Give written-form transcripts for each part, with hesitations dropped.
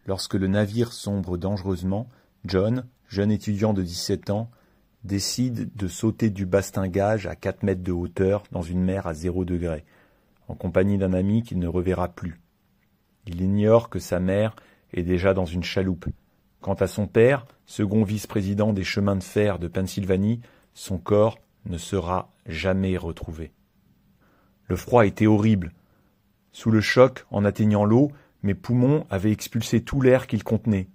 Lorsque le navire sombre dangereusement, John, jeune étudiant de 17 ans, décide de sauter du bastingage à 4 mètres de hauteur dans une mer à 0 degré, en compagnie d'un ami qu'il ne reverra plus. Il ignore que sa mère est déjà dans une chaloupe. Quant à son père, second vice-président des chemins de fer de Pennsylvanie, son corps ne sera jamais retrouvé. Le froid était horrible. Sous le choc, en atteignant l'eau, mes poumons avaient expulsé tout l'air qu'ils contenaient.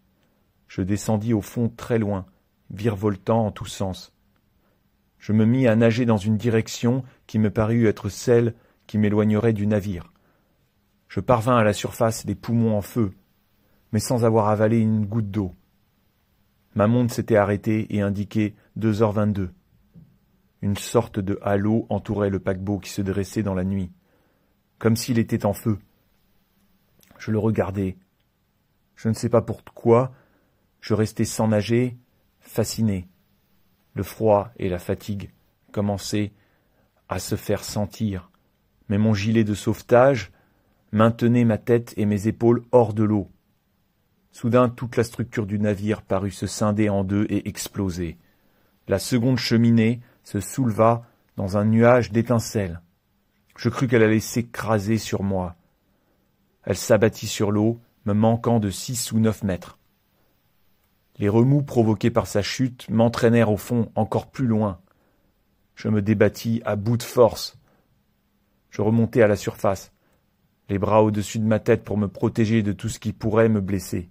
Je descendis au fond très loin, virevoltant en tous sens. Je me mis à nager dans une direction qui me parut être celle qui m'éloignerait du navire. Je parvins à la surface, les poumons en feu, mais sans avoir avalé une goutte d'eau. Ma montre s'était arrêtée et indiquait 2h22. Une sorte de halo entourait le paquebot qui se dressait dans la nuit, comme s'il était en feu. Je le regardais. Je ne sais pas pourquoi, je restais sans nager, fasciné. Le froid et la fatigue commençaient à se faire sentir, mais mon gilet de sauvetage maintenait ma tête et mes épaules hors de l'eau. Soudain, toute la structure du navire parut se scinder en deux et exploser. La seconde cheminée se souleva dans un nuage d'étincelles. Je crus qu'elle allait s'écraser sur moi. Elle s'abattit sur l'eau, me manquant de 6 ou 9 mètres. Les remous provoqués par sa chute m'entraînèrent au fond, encore plus loin. Je me débattis à bout de force. Je remontai à la surface, les bras au-dessus de ma tête pour me protéger de tout ce qui pourrait me blesser.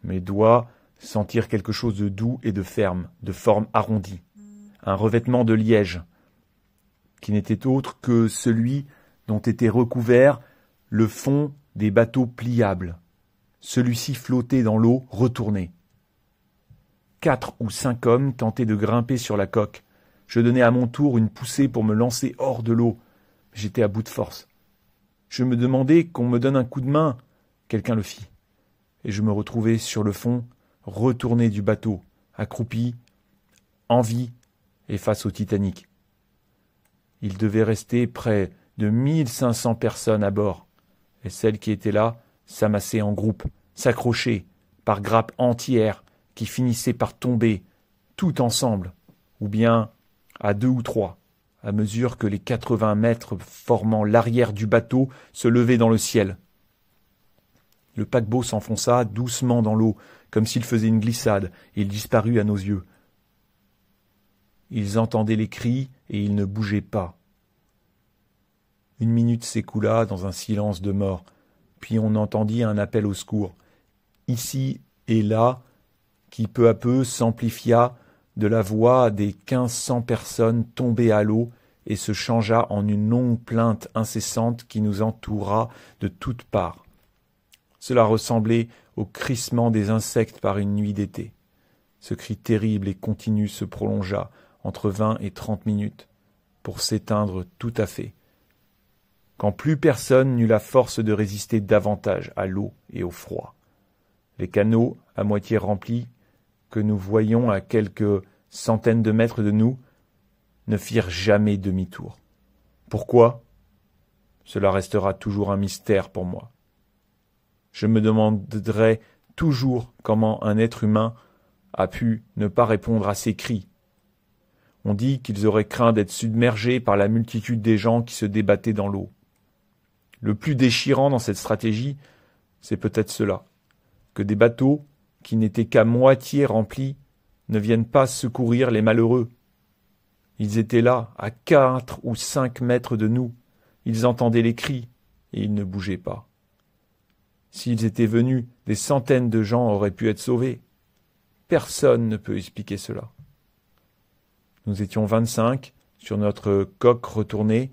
Mes doigts sentirent quelque chose de doux et de ferme, de forme arrondie, un revêtement de liège, qui n'était autre que celui dont était recouvert le fond des bateaux pliables. Celui-ci flottait dans l'eau retournée. 4 ou 5 hommes tentaient de grimper sur la coque. Je donnai à mon tour une poussée pour me lancer hors de l'eau. J'étais à bout de force. Je me demandais qu'on me donne un coup de main. Quelqu'un le fit. Et je me retrouvai sur le fond, retourné du bateau, accroupi, en vie et face au Titanic. Il devait rester près de 1500 personnes à bord, et celles qui étaient là s'amassaient en groupe, s'accrochaient par grappes entières qui finissaient par tomber, tout ensemble, ou bien à 2 ou 3, à mesure que les 80 mètres formant l'arrière du bateau se levaient dans le ciel. Le paquebot s'enfonça doucement dans l'eau, comme s'il faisait une glissade, et il disparut à nos yeux. Ils entendaient les cris, et ils ne bougeaient pas. Une minute s'écoula dans un silence de mort, puis on entendit un appel au secours, ici et là, qui peu à peu s'amplifia de la voix des 1500 personnes tombées à l'eau et se changea en une longue plainte incessante qui nous entoura de toutes parts. Cela ressemblait au crissement des insectes par une nuit d'été. Ce cri terrible et continu se prolongea entre 20 et 30 minutes, pour s'éteindre tout à fait, quand plus personne n'eut la force de résister davantage à l'eau et au froid. Les canots, à moitié remplis, que nous voyions à quelques centaines de mètres de nous, ne firent jamais demi-tour. Pourquoi ? Cela restera toujours un mystère pour moi. Je me demanderai toujours comment un être humain a pu ne pas répondre à ces cris. On dit qu'ils auraient craint d'être submergés par la multitude des gens qui se débattaient dans l'eau. Le plus déchirant dans cette stratégie, c'est peut-être cela, que des bateaux, qui n'étaient qu'à moitié remplis, ne viennent pas secourir les malheureux. Ils étaient là, à 4 ou 5 mètres de nous. Ils entendaient les cris, et ils ne bougeaient pas. S'ils étaient venus, des centaines de gens auraient pu être sauvés. Personne ne peut expliquer cela. Nous étions 25, sur notre coque retournée,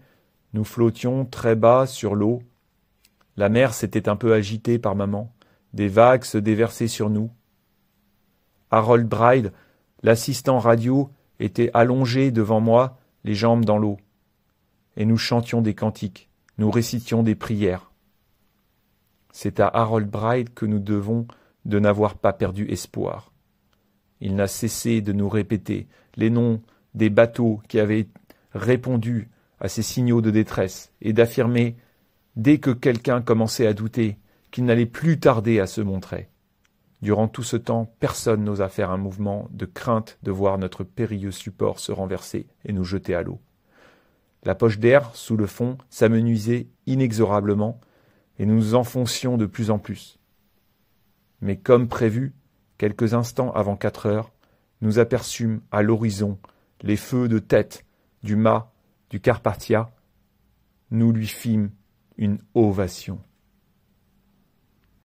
nous flottions très bas sur l'eau. La mer s'était un peu agitée par moments, des vagues se déversaient sur nous. Harold Bride, l'assistant radio, était allongé devant moi, les jambes dans l'eau. Et nous chantions des cantiques, nous récitions des prières. C'est à Harold Bride que nous devons de n'avoir pas perdu espoir. Il n'a cessé de nous répéter les noms des bateaux qui avaient répondu à ces signaux de détresse et d'affirmer, dès que quelqu'un commençait à douter, qu'il n'allait plus tarder à se montrer. Durant tout ce temps, personne n'osa faire un mouvement de crainte de voir notre périlleux support se renverser et nous jeter à l'eau. La poche d'air, sous le fond, s'amenuisait inexorablement, et nous nous enfoncions de plus en plus. Mais comme prévu, quelques instants avant 4 heures, nous aperçûmes à l'horizon les feux de tête du mât du Carpathia. Nous lui fîmes une ovation.